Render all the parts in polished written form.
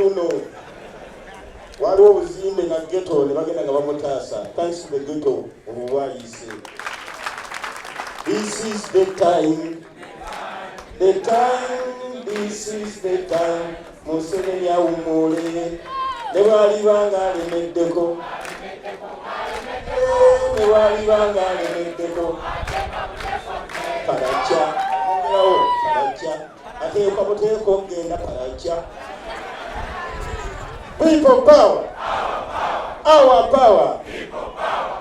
luno waliwo obuzimbe na ghetto ne bagenda nga bamutaasa. Thanks to the ghetto obuwaayise. This is the time. This is the time. Museveni awumule. Ne bwalibanga alemeddeko. Ne bwalibanga alemeddeko. Paracha. Paracha. Ate ukabuteeko genda paracha. People power. Our power.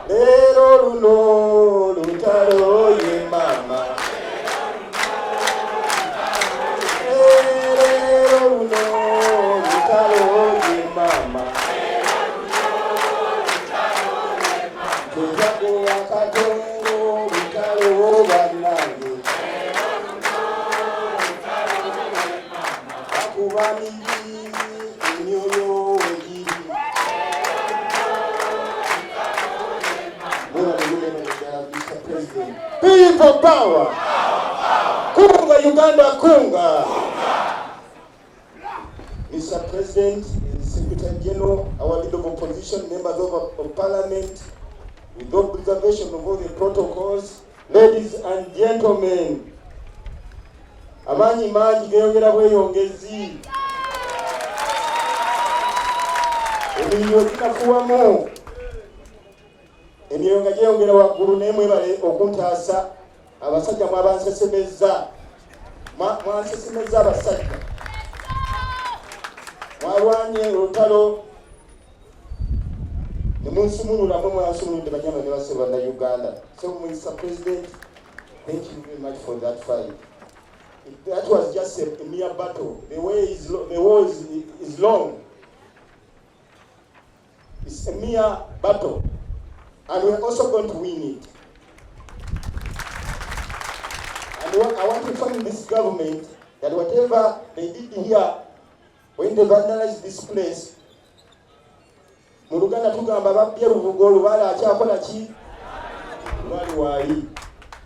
Lero luno lutalo ye mama. Lero luno lutalo ye mama. Tujago akatongo lutalo banange. Akubani people power. Kunga Uganda kunga. Mr. President, Secretary General, our leader of opposition, members of Parliament, with observation of all the protocols, ladies and gentlemen, amanyi mangi geyongera bweyongezi. Emiriyo ginafuwamu. Emiyonga gyeyongera waggulu naye mwebale okuntaasa. Abasajja mwabansesemezza. Mwansesemezza abasajja. Mwalwanye olutalo ne munsumulula mwe mwansumuludde banyama ne baseba na Uganda. So Mr. President, thank you very much for that fight. That was just a mere battle. The war is long. It's a mere battle. And we're also going to win it. And I want to thank this government that whatever they did here, when they vandalized this place, Muruganda tugamba babbye Lubugo Lubala akyakola ki? Lwali waali.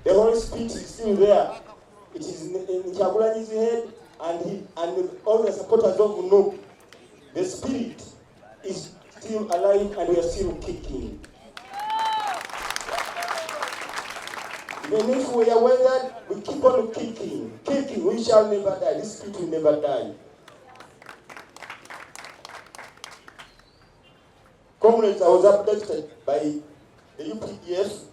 The Holy Spirit is still there. It is in Kyagulanyi's head and all the supporters of Nup. The spirit is still alive and we are still kicking. Even if we are weathered, we keep on kicking. Kicking, we shall never die. This spirit will never die. Comrades, I was abducted by the UPDF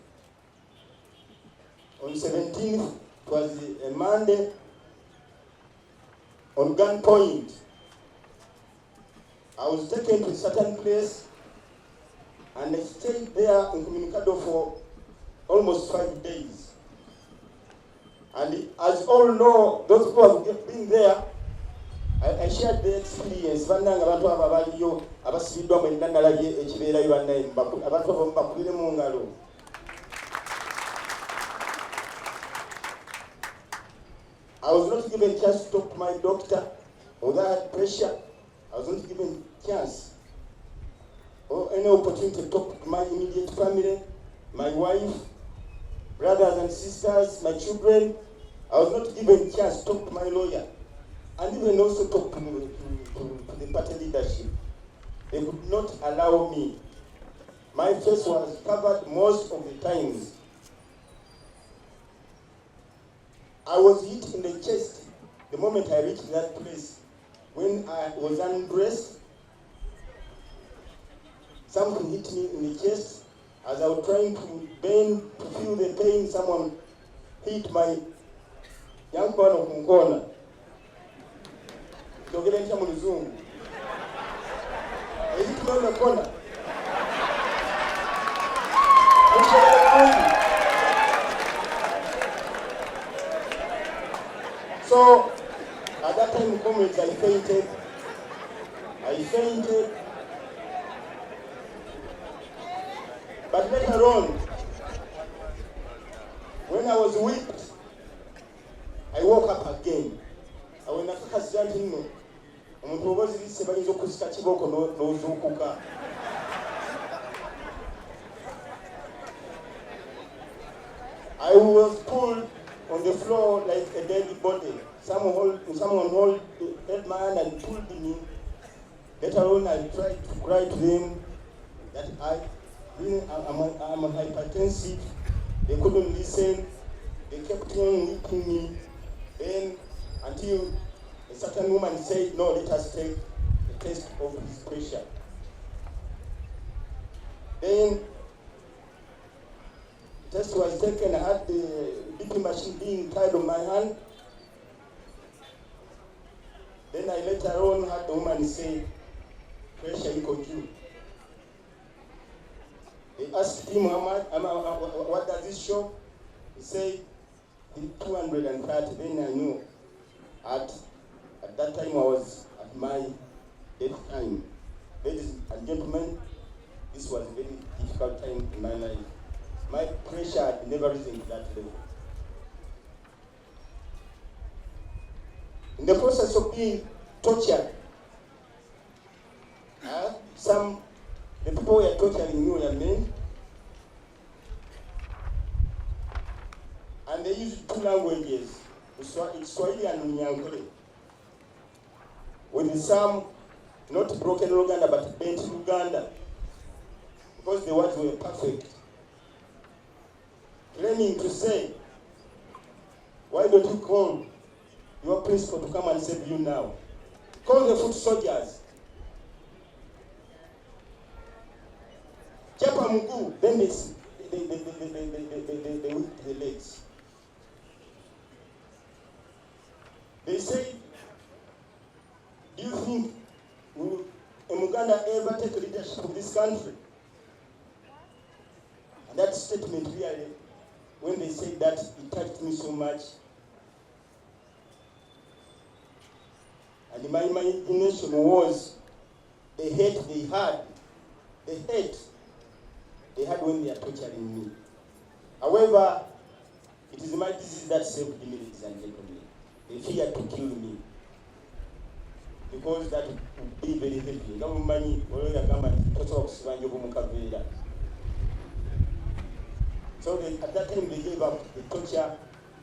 on 17th. It was a Monday on gunpoint. I was taken to a certain place and I stayed there in Communicado for almost 5 days. And as all know, those people have been there, I shared the experience. Vananga abantu abaliyo abasibidwa mu ndandalage ekibeera yibannaye abantu abo mbakubire mu ngalo. I was not given a chance to talk to my doctor, although I had pressure. I was not given a chance or any opportunity to talk to my immediate family, my wife, brothers and sisters, my children. I was not given a chance to talk to my lawyer and even also talk to the party leadership. They would not allow me. My face was covered most of the times. I was hit in the chest the moment I reached that place. When I was undressed, something hit me in the chest. As I was trying to bend to feel the pain, someone hit my young man of Mungona. So get into my Zoom. I hit me on the corner. So at that time, comrades, I fainted. But later on, when I was whipped, I woke up again. I went to Kasijanti. I was pulled on the floor like a dead body. Someone held my hand and pulled me Later on, I tried to cry to them that I'm hypertensive. They couldn't listen. They kept on whipping me. Then, until a certain woman said, no, let us take a test of his pressure. Then, the test was taken. I had the BP machine being tied on my hand. Then I later on had the woman say, pressure equal due. They asked him how much, what does this show? He said 230. Then I knew at that time I was at my death time. Ladies and gentlemen, this was a very difficult time in my life. My pressure had never risen to that level. In the process of being tortured, the people who were torturing me were men, and they used 2 languages, Swahili and Nyankole, with some not broken Luganda but bent Luganda, because the words were perfect. Claiming to say, why don't you call your principal to come and save you now? Call the foot soldiers. Chapa mguu, then they whip the legs. They say, do you think will Muganda ever take leadership of this country? And that statement really, when they said that, it touched me so much. And my imagination was the hate they had when they are torturing me. However, it is my disease that saved me, ladies and gentlemen. They feared to kill me, because that would be very heavy. So at that time they gave up the torture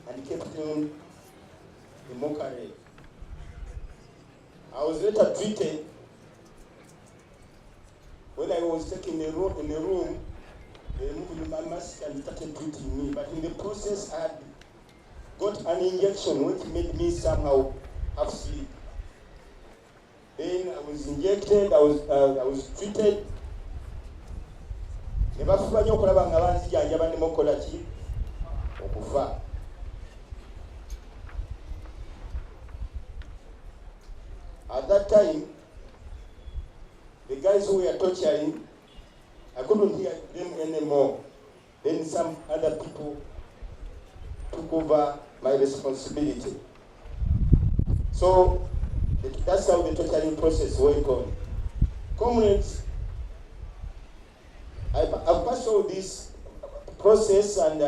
and kept on the Makerere. I was later treated. When I was taken in a room, they removed my mask and started treating me. But in the process, I had got an injection which made me somehow half sleep. Then I was injected, I was treated. At that time, the guys who were torturing, I couldn't hear them anymore. Then some other people took over my responsibility. So that's how the torturing process went on. Comrades, I've passed all this process, and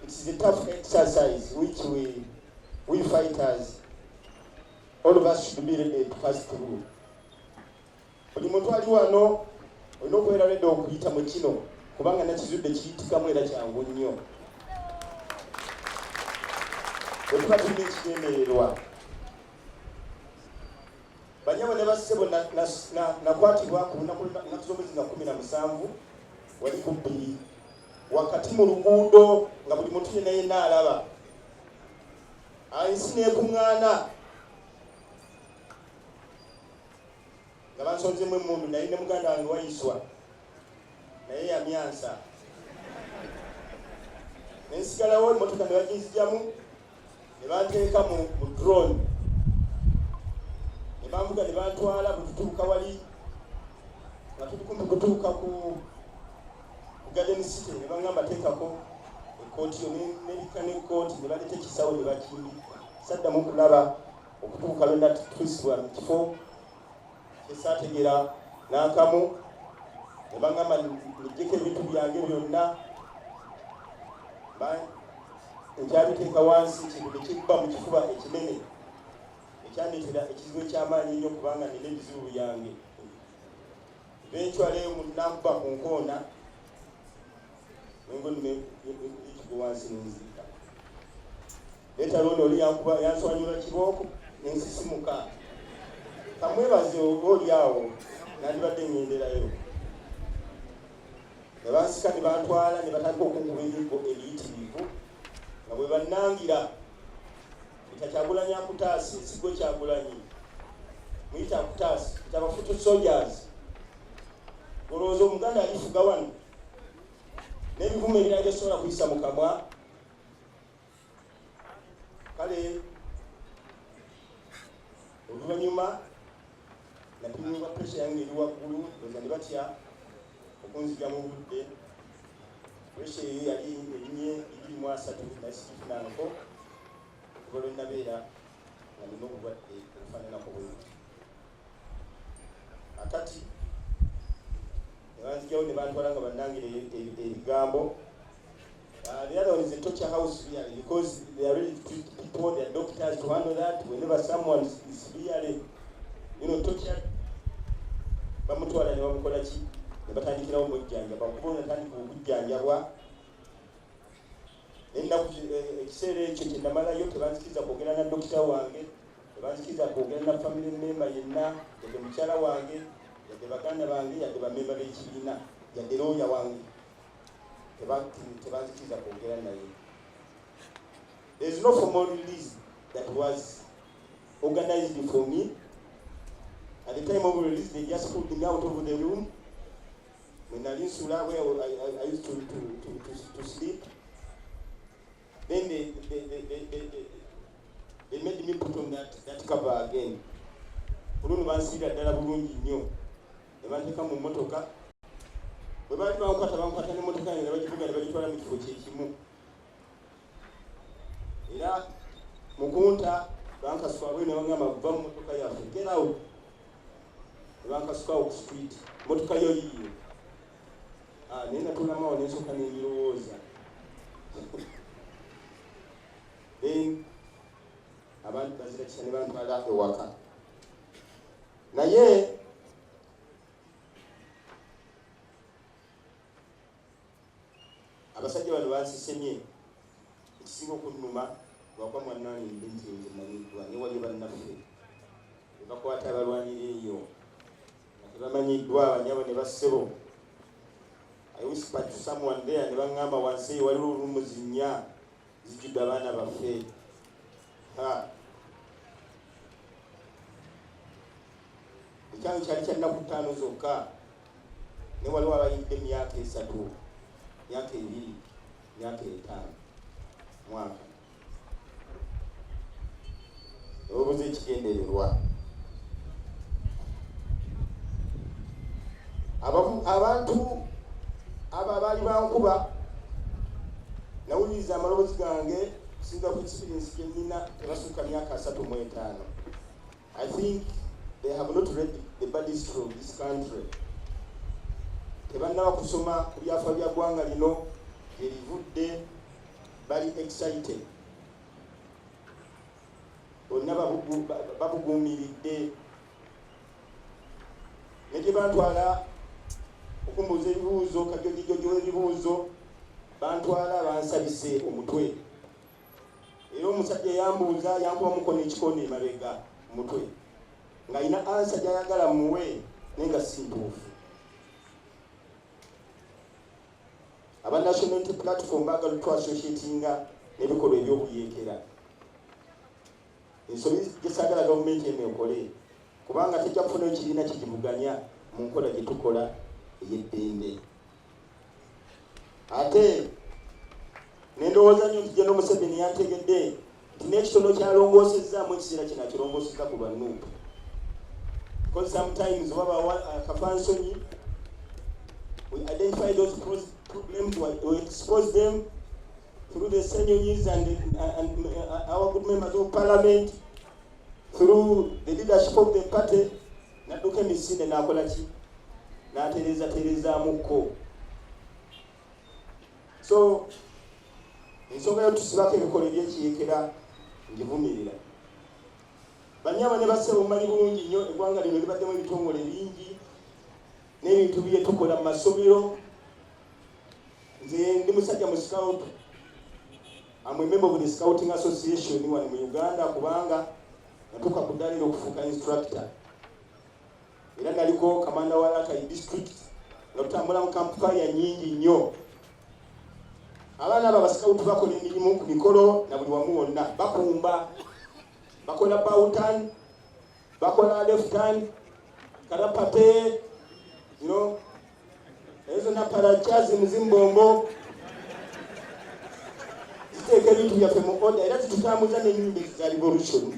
it's a tough exercise which we fighters, all of us should be ready to pass through. Buli muntu ali wano olina okubeera ready okuyita mu kino, kubanga nakizudde kiyitikamu era kyangu nnyo. Bwe tuba tulina ekigendererwa. Banyabo ne bassebo nakwatibwa ku lunaku z'omwezi nga 17 wali ku 2 wakati mu luguudo nga buli muntu yenna yenna alaba. Ensi neekuŋŋaana nga bansonzemu emmundu, naye ne muganda wange wayiswa naye yamyansa. Ne nsigalawo emmotoka ne baginzigyamu ne banteeka mu drone, ne bambuga ne bantwala bwe tutuuka wali nga tuli kumpi kutuuka ku Garden City, ne baŋŋamba teekako ekkooti yo nerika n'ekkooti, ne baleeta ekisawo ne bakimbi. Saddamu kulaba okutuuka lwenda tutuusibwa mu kifo kyesaategera n'akamu, ne baŋŋamba nijjeko ebintu byange byonna, nkyabiteeka wansi, kintu ne kibba mu kifuba ekinene ekyandeetera ekizibu eky'amaanyi ennyo kubanga nina ebizibu byange. Eventually nankuba ku nkoona nengo ekigo wansi nenzika. Leeta looni oli yanswanyula kibooko nensisimuka. kamwebaze oli awo nandibadde ngenderayo ne bansika ne bantwala ne batandika okunkuba emiggo ebiyitirivu nga bwe bannangira Kyagulanyi akutaasi sigo Kyagulanyi muyita akutaasi kitaba foot soldiers olowooza omuganda alifuga wano n'ebivume ebirala byosobola kuyisa mu kamwa kale oluvannyuma napimibwa pressure yange eri waggulu oza ne batya okunzija mu budde pressure eyo yali erinye 23 nasikifunanko kuba lwe nabeera nga nina obulwadde obufaananako bwe akati ne banzijawo ne bantwala nga bannangira ebigambo. The other one is a torture house really, because they are ready to told their doctors to handle that. Whenever someone is really, tortured, bamutwala ne bamukola ki ne batandikirawo omujjanja bakuba natandika okujjanjabwa ennaku ekiseera ekyo kye namalayo tebanzikiriza kwogera na dokita wange, tebanzikiriza kwogera na family member yenna, yadde mukyala wange, yadde baganda bange, yadde bamemba b'ekibiina, yadde looya wange. There is no formal release that was organized for me. At the time of release, they just pulled me out of the room. When I used to where I used to sleep, then they made me put on that cover again. Bwe baali bankwata n'emmotoka yange ne bagivuga ne bagitwala mu kifo kyekimu. Era mukunta bankasuka bwe ne baŋŋamba va mu mmotoka yaffe, get out. Ne bankasuka ku street, mmotoka yo yiyo. Naye natulamawo ne nsooka ne mbirowooza. Then abantu bazira kisa ne bantwala ewaka. Naye abasajja bano bansisemye ekisinga okunnuma lwakwa mwannaani nti nze manyiddwa ne wali bannaffe ne bakwata abalwanira eyo nga tebamanyiddwa abanyabo ne bassebo. I whispered to someone there ne baŋŋamba wansi eyo waliwo olumuzi nnya zijjudde abaana baffe. Ekyange kyali kya nnaku 5 zokka ne waliwo abayidde emyaka 3, myaka 2, myaka 5 mwaka. Obuze ekigendererwa abantu abo abaali bankuba nawuliriza amaloboozi gange kusinga ku experience gye nnina tebasukka myaka 35. I think they have not read the bad history of this country. Tebannaba kusoma ku byafa bya ggwanga lino byerivudde, bali excited. Bonna babuguumiridde. Ne gye bantwala okumbuuza ebibuuzo, kajogijogi w'ebibuuzo, bantwala bansabise omutwe. Era omusajja yambuuza yankuba mukono ekikono emabega mutwe ng'alina ansa gy'ayagala muwe naye nga si ntuufu. Aba National Unity Platform baagala twasosietinga n'ebikolwa ebyokuyeekera. Ensobi gye saagala gavumenti eno ekole, kubanga tejja kufunayo kibiina kigivuganya mu nkola gye tukola ey'eddembe. Ate nendowooza nnyo nti General Museveni yantegedde nti n'ekitono kyalongoosezaamu ekiseera kino akirongoosezza ku lwa Nuupu. Because sometimes akafansonyi, we identify those problems, we expose them through the senyonyies and our good members of parliament, through the leadership of the party. Nadduka emisinde n'akola ki? N'atereezamukko. So ensonga yo tusibako ebikola ebyekiyeekera ngivumirira. Banyama ne bassebo mumanyi bulungi nnyo eggwanga lino libaddemu ebitongole bingi n'ebintu bye tukola mu masomero. Nze ndi musajja mu scout. I'm a member of the Scouting Association wano mu Uganda, kubanga natuuka ku ddaliro okufuuka instructor. yaliko kamanda wa Rakai district nga tutambula mu campfire nyingi nnyo. Abaana abo abascout bakola emirimu ku mikolo na buli wamu wonna, bakumba, bakola bawutan, bakola left hand, karapate, you know, ezo na parachazi muzimbombo. Ziteeka ebintu byaffe mu order era zitutambuza n'ennyimba za revolution.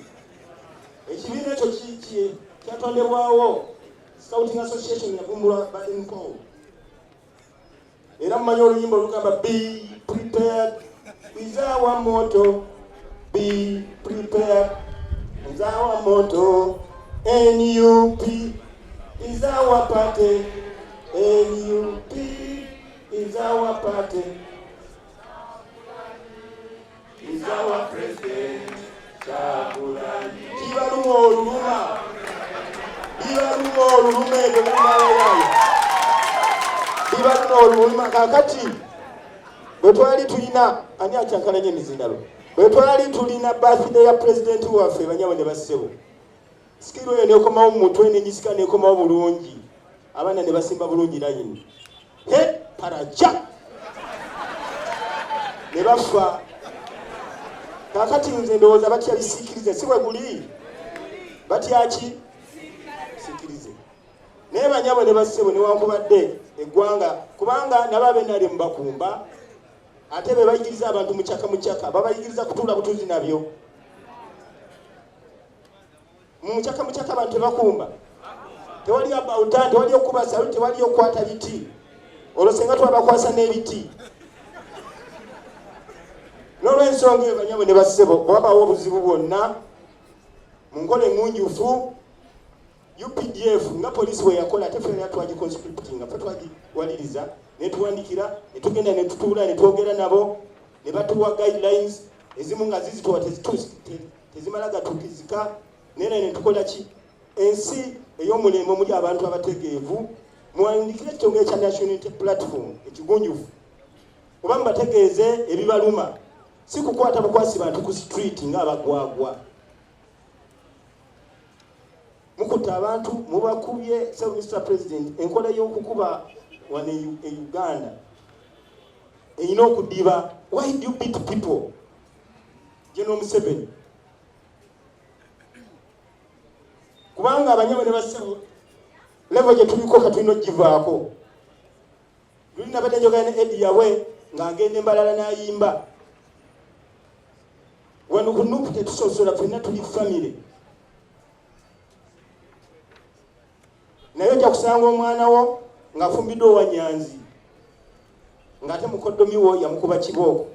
Ekibiina ekyo kyatondebwawo Scouting Association yavumbulwa Baden-Powell. Era mumanyi oluyimba olugamba be prepared is our motto, be prepared is our motto, NUP is our party, NUP is our party, is our president, Chakulani. Kibalumo oluluma, kibalumo olulume bwemumalayayo, kibalumo oluluma. Kakati bwe twali tulina ani akyankalanye emizindalo, bwe twali tulina birthday ya president waffe Banyabo ne Bassebo, sikiro eyo nekomawo mu mutwe n'enjisika nekomawo bulungi, abaana ne basimba bulungi layini, he paraja ne bafa. Kakati nze ndowooza batya bisikirize, si bwe guli batya ki sikirize. Naye Banyabo ne Bassebo newankubadde eggwanga, kubanga nabo nali mubakumba, ate be bayigiriza abantu mukyaka babayigiriza kutuula butuzi nabyo. Mukyaka abantu tebakumba, tewali abawuta, tewali okuba saluti, tewali okwata biti, olwo senga twabakwasa n'ebiti. N'olw'ensonga eyo Banyabo ne Bassebo bwabawo obuzibu bwonna mu nkola engunjufu, UPDF nga poliisi bwe yakola ate ffe twagiconscriptinga, ffe twagiwaliriza ne tuwandikira ne tugenda ne tutuula ne twogera nabo ne batuwa guidelines ezimu nga zizituwa tezimala gatukizika, naye ne tukola ki ensi ey'omulembe omuli abantu abategeevu muwandikire ekitongole kya National Unity Platform ekigunjufu oba mubategeeze ebibaluma, si kukwata bukwasi bantu ku street ng'abagwagwa. Mukuta abantu mubakubye. So Mr. President, enkola y'okukuba wano e Uganda eyina okudiba. Why do you beat people? General Museveni. Kubanga Banyabo ne Bassebo level gye tuliko katulina ogivaako. Tulina badde njogera ne Eddie yawe ng'agenda embalala n'ayimba. Wano ku Nuupu tetusosola, ffenna tuli family. Naye ojja kusanga omwana wo ng'afumbiddwa owa Nyanzi ng'ate mukoddomi wo yamukuba kibooko.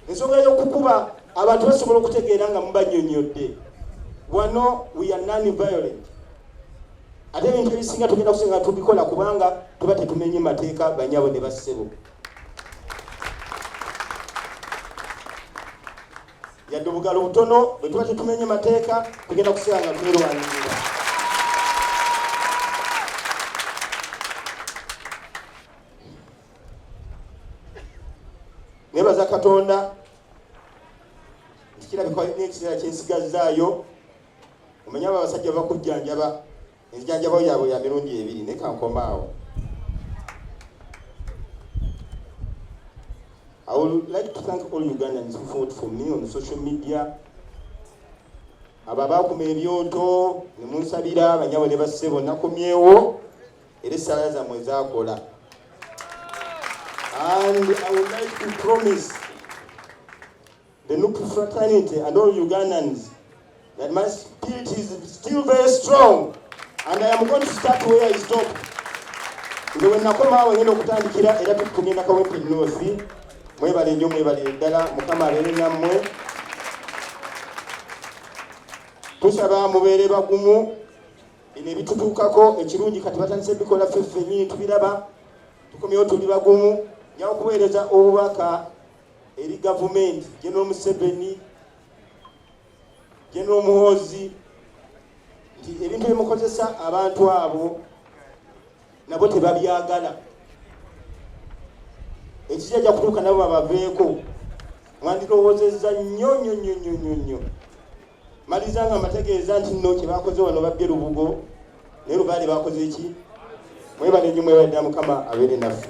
Ensonga y'okukuba abantu basobola okutegeera nga mubanyonyodde. Wano we are non-violent. Ate ebintu ebisinga tugenda kusinga tubikola kubanga tuba tetumenye mateeka Banyabo ne Bassebo. Yadde obugalo butono bwe tuba tetumenye mateeka tugenda kusinga twerwanirira. Nebaza Katonda kirabika n'ekiseera kyensigazaayo. Omanya abasajja bakujjanjaba, enjanjaba yaabwe ya mirundi ebiri ne kankomaawo. I would like to thank all Ugandans who vote for me on social media. Ababakuma ebyoto ne munsabira Banyabo ne Bassebo nakomyewo era essala zammwe zaakola. And I would like to promise the Nuupu fraternity and all Ugandans that my spirit is still very strong and I am going to start where I stop. Nze we nakoma awo ngenda okutandikira era tugenda Kawempe North. Mwebale nnyo, mwebale ddala, Mukama abeere nammwe. Tusaba mubeere bagumu, bino ebitutuukako ekirungi kati batandise bikola ffeffe nnyini tubiraba, tukomyewo tuli bagumu. Njawo kuweereza obubaka eri gavumenti, General Museveni, General Muhoozi, nti ebintu byemukozesa abantu abo nabo tebabyagala. Ekijja kutuuka nabo babaveeko. Mwandirowoozezza nnyo. maliza nga mbategeeza nti nno kye bakoze wano babbye Lubugo ne Lubaale bakoze ki mwebale nnyo mwebadde Mukama abeere naffe.